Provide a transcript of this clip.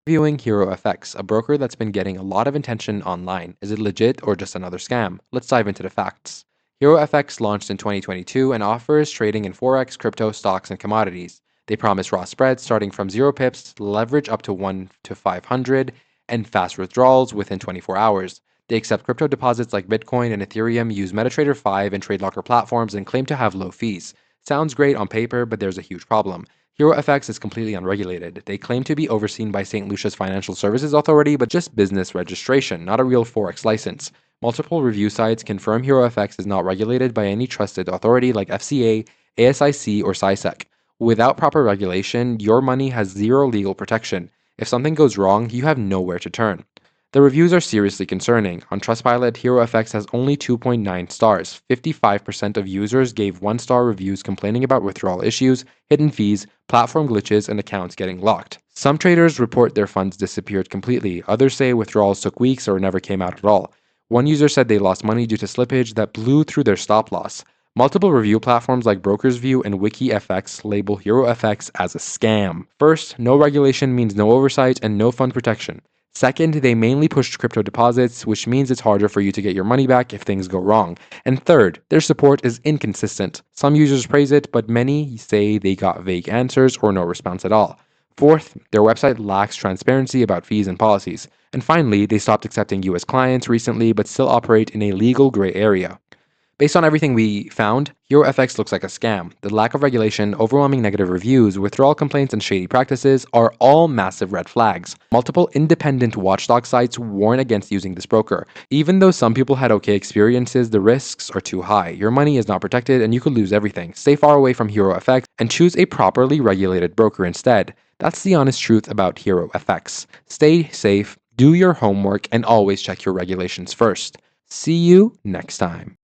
Reviewing HeroFX, a broker that's been getting a lot of attention online. Is it legit or just another scam? Let's dive into the facts. HeroFX launched in 2022 and offers trading in Forex, crypto, stocks, and commodities. They promise raw spreads starting from 0 pips, leverage up to 1 to 500, and fast withdrawals within 24 hours. They accept crypto deposits like Bitcoin and Ethereum, use MetaTrader 5 and TradeLocker platforms, and claim to have low fees. Sounds great on paper, but there's a huge problem. HeroFX is completely unregulated. They claim to be overseen by St. Lucia's Financial Services Authority, but just business registration, not a real Forex license. Multiple review sites confirm HeroFX is not regulated by any trusted authority like FCA, ASIC, or SciSec. Without proper regulation, your money has zero legal protection. If something goes wrong, you have nowhere to turn. The reviews are seriously concerning. On Trustpilot, HeroFX has only 2.9 stars. 55% of users gave 1-star reviews complaining about withdrawal issues, hidden fees, platform glitches, and accounts getting locked. Some traders report their funds disappeared completely. Others say withdrawals took weeks or never came out at all. One user said they lost money due to slippage that blew through their stop loss. Multiple review platforms like BrokersView and WikiFX label HeroFX as a scam. First, no regulation means no oversight and no fund protection. Second, they mainly push crypto deposits, which means it's harder for you to get your money back if things go wrong. And third, their support is inconsistent. Some users praise it, but many say they got vague answers or no response at all. Fourth, their website lacks transparency about fees and policies. And finally, they stopped accepting US clients recently, but still operate in a legal gray area. Based on everything we found, HeroFX looks like a scam. The lack of regulation, overwhelming negative reviews, withdrawal complaints, and shady practices are all massive red flags. Multiple independent watchdog sites warn against using this broker. Even though some people had okay experiences, the risks are too high. Your money is not protected and you could lose everything. Stay far away from HeroFX and choose a properly regulated broker instead. That's the honest truth about HeroFX. Stay safe, do your homework, and always check your regulations first. See you next time.